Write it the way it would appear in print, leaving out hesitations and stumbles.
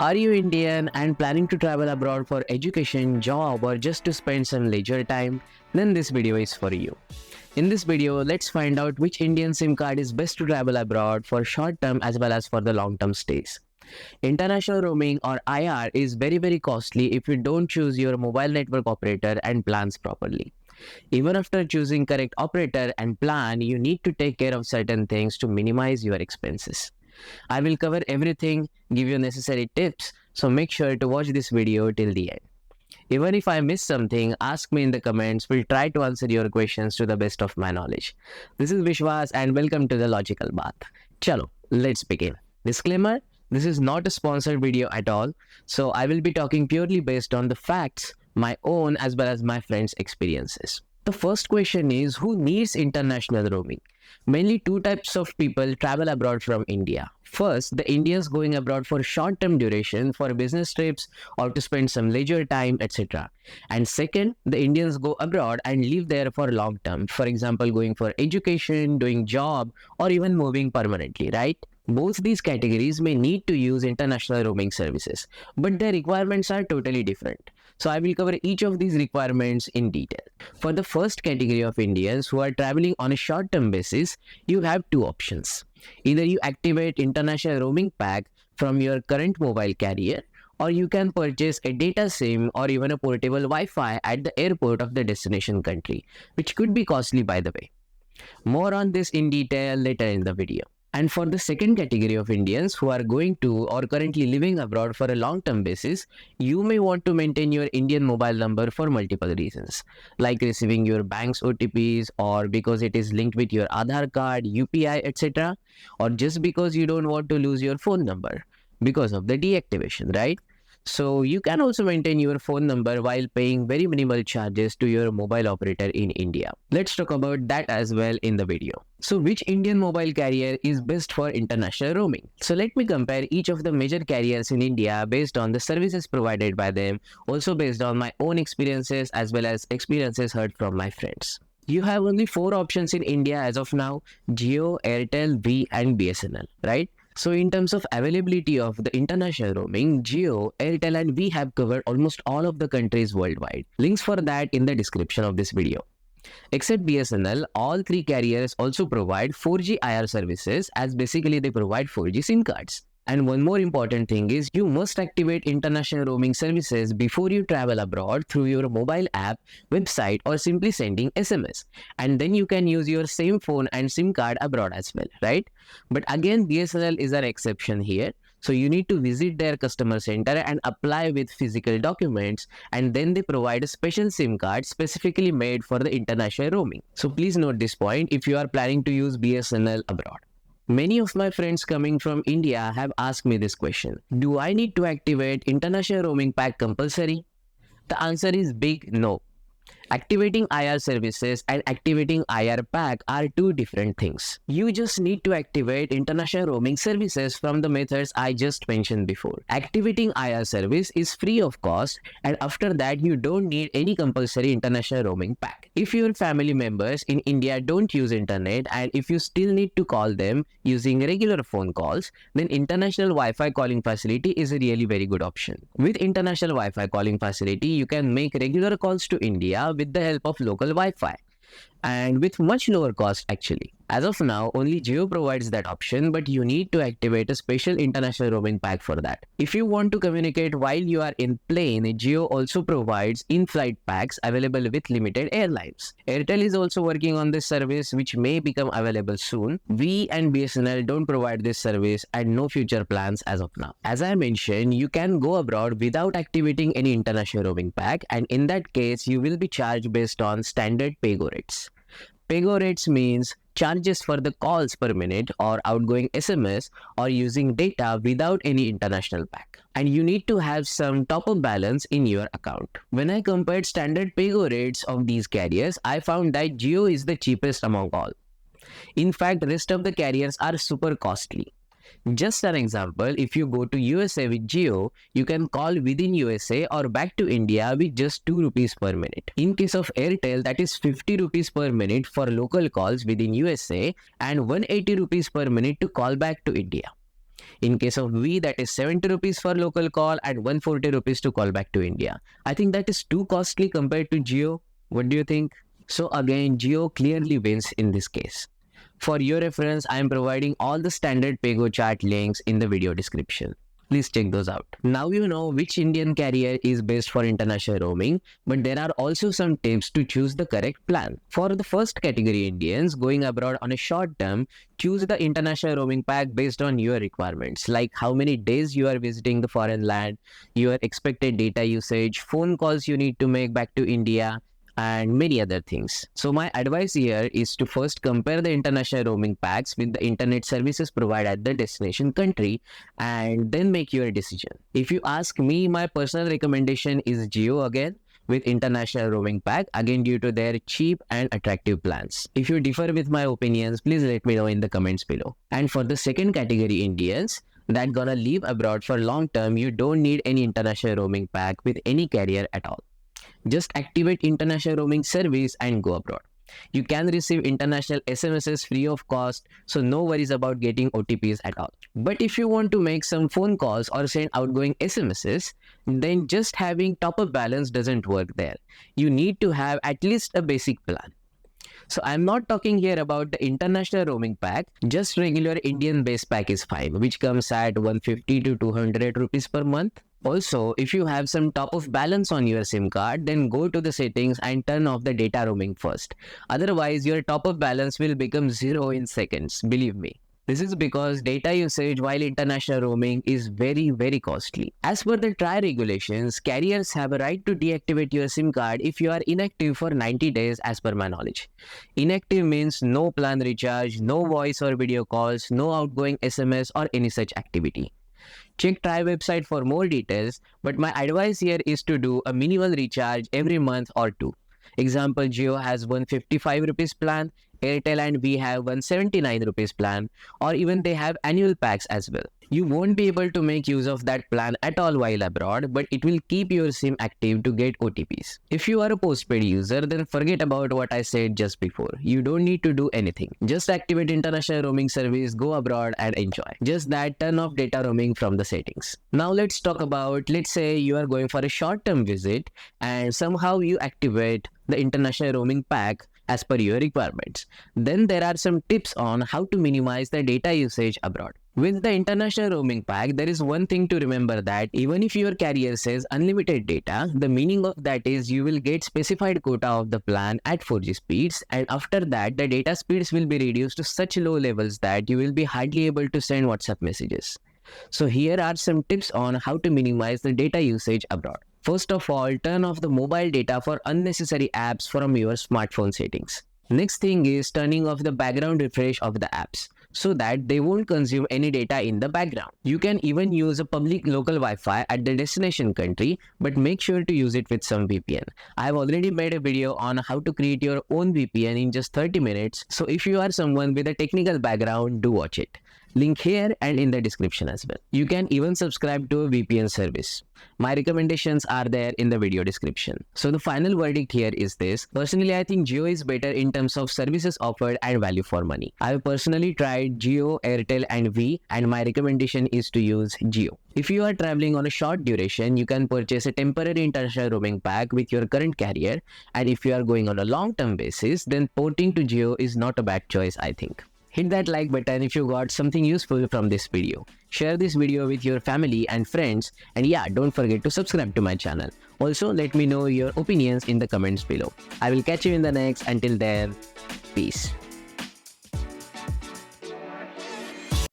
Are you Indian and planning to travel abroad for education, job, or just to spend some leisure time? Then this video is for you. In this video, let's find out which Indian SIM card is best to travel abroad for short term as well as for the long term stays. International roaming or IR is very costly if you don't choose your mobile network operator and plans properly. Even after choosing correct operator and plan, you need to take care of certain things to minimize your expenses. I will cover everything, give you necessary tips, so make sure to watch this video till the end. Even if I miss something, ask me in the comments. We'll try to answer your questions to the best of my knowledge. This is Vishwas and welcome to the Logical Path. Chalo, let's begin. Disclaimer, this is not a sponsored video at all, so I will be talking purely based on the facts, my own as well as my friends' experiences. The first question is, who needs international roaming? Mainly two types of people travel abroad from India. First, the Indians going abroad for short-term duration for business trips or to spend some leisure time, etc. And second, the Indians go abroad and live there for long term. For example, going for education, doing job, or even moving permanently, right? Both these categories may need to use international roaming services, but their requirements are totally different. So I will cover each of these requirements in detail. For the first category of Indians who are traveling on a short-term basis, you have two options. Either you activate international roaming pack from your current mobile carrier, or you can purchase a data SIM or even a portable Wi-Fi at the airport of the destination country, which could be costly by the way. More on this in detail later in the video. And for the second category of Indians who are going to or currently living abroad for a long-term basis, you may want to maintain your Indian mobile number for multiple reasons, like receiving your bank's OTPs or because it is linked with your Aadhaar card, UPI, etc. Or just because you don't want to lose your phone number because of the deactivation, right? So you can also maintain your phone number while paying very minimal charges to your mobile operator in India. Let's talk about that as well in the video. So which Indian mobile carrier is best for international roaming? So let me compare each of the major carriers in India based on the services provided by them, also based on my own experiences as well as experiences heard from my friends. You have only 4 options in India as of now: Jio, Airtel, V and BSNL, right? So in terms of availability of the international roaming, Jio, Airtel and V have covered almost all of the countries worldwide. Links for that in the description of this video. Except BSNL, all 3 carriers also provide 4G IR services, as basically they provide 4G SIM cards. And one more important thing is you must activate international roaming services before you travel abroad through your mobile app, website or simply sending SMS. And then you can use your same phone and SIM card abroad as well, right? But again, BSNL is an exception here. So you need to visit their customer center and apply with physical documents, and then they provide a special SIM card specifically made for the international roaming. So please note this point if you are planning to use BSNL abroad. Many of my friends coming from India have asked me this question: do I need to activate international roaming pack compulsory? The answer is big no. Activating IR services and activating IR pack are two different things. You just need to activate international roaming services from the methods I just mentioned before. Activating IR service is free of cost, and after that you don't need any compulsory international roaming pack. If your family members in India don't use internet and if you still need to call them using regular phone calls, then international Wi-Fi calling facility is a really very good option. With international Wi-Fi calling facility, you can make regular calls to India with the help of local Wi-Fi and with much lower cost actually. As of now, only Jio provides that option, but you need to activate a special international roaming pack for that. If you want to communicate while you are in plane, Jio also provides in-flight packs available with limited airlines. Airtel is also working on this service, which may become available soon. V and BSNL don't provide this service and no future plans as of now. As I mentioned, you can go abroad without activating any international roaming pack, and in that case, you will be charged based on standard pay-go rates. Pay-go rates means charges for the calls per minute or outgoing SMS or using data without any international pack. And you need to have some top-up balance in your account. When I compared standard pay-go rates of these carriers, I found that Jio is the cheapest among all. In fact, rest of the carriers are super costly. Just an example, if you go to USA with Jio, you can call within USA or back to India with just 2 rupees per minute. In case of Airtel, that is 50 rupees per minute for local calls within USA and 180 rupees per minute to call back to India. In case of V, that is 70 rupees for local call and 140 rupees to call back to India. I think that is too costly compared to Jio. What do you think? So again, Jio clearly wins in this case. For your reference, I am providing all the standard Paygo chart links in the video description. Please check those out. Now you know which Indian carrier is best for international roaming, but there are also some tips to choose the correct plan. For the first category Indians going abroad on a short term, choose the international roaming pack based on your requirements, like how many days you are visiting the foreign land, your expected data usage, phone calls you need to make back to India, and many other things. So my advice here is to first compare the international roaming packs with the internet services provided at the destination country and then make your decision. If you ask me, my personal recommendation is Jio again with international roaming pack, again due to their cheap and attractive plans. If you differ with my opinions, please let me know in the comments below. And for the second category Indians that gonna live abroad for long term, you don't need any international roaming pack with any carrier at all. Just activate international roaming service and go abroad. You can receive international SMSs free of cost, so no worries about getting OTPs at all. But if you want to make some phone calls or send outgoing SMSs, then just having top-up balance doesn't work there. You need to have at least a basic plan. So I'm not talking here about the international roaming pack, just regular Indian base pack is fine, which comes at 150 to 200 rupees per month. Also, if you have some top of balance on your SIM card, then go to the settings and turn off the data roaming first. Otherwise, your top of balance will become zero in seconds, believe me. This is because data usage while international roaming is very costly. As per the TRAI regulations, carriers have a right to deactivate your SIM card if you are inactive for 90 days as per my knowledge. Inactive means no plan recharge, no voice or video calls, no outgoing SMS or any such activity. Check TRAI website for more details, but my advice here is to do a minimal recharge every month or two. Example, Jio has 155 rupees plan, Airtel and we have 179 rupees plan, or even they have annual packs as well. You won't be able to make use of that plan at all while abroad, but it will keep your SIM active to get OTPs. If you are a postpaid user, then forget about what I said just before. You don't need to do anything. Just activate international roaming service, go abroad and enjoy. Just that, turn off data roaming from the settings. Now let's talk about, let's say you are going for a short-term visit and somehow you activate the international roaming pack as per your requirements. Then there are some tips on how to minimize the data usage abroad. With the international roaming pack, there is one thing to remember, that even if your carrier says unlimited data, the meaning of that is you will get specified quota of the plan at 4G speeds, and after that the data speeds will be reduced to such low levels that you will be hardly able to send WhatsApp messages. So here are some tips on how to minimize the data usage abroad. First of all, turn off the mobile data for unnecessary apps from your smartphone settings. Next thing is turning off the background refresh of the apps, so that they won't consume any data in the background. You can even use a public local Wi-Fi at the destination country, but make sure to use it with some VPN. I have already made a video on how to create your own VPN in just 30 minutes, so if you are someone with a technical background, do watch it. Link here and in the description as well. You can even subscribe to a VPN service. My recommendations are there in the video description. So the final verdict here is this. Personally, I think Jio is better in terms of services offered and value for money. I have personally tried Jio, Airtel and V, and my recommendation is to use Jio. If you are traveling on a short duration, you can purchase a temporary international roaming pack with your current carrier, and if you are going on a long-term basis, then porting to Jio is not a bad choice, I think. Hit that like button if you got something useful from this video. Share this video with your family and friends, and yeah, don't forget to subscribe to my channel. Also, let me know your opinions in the comments below. I will catch you in the next. Until then, peace.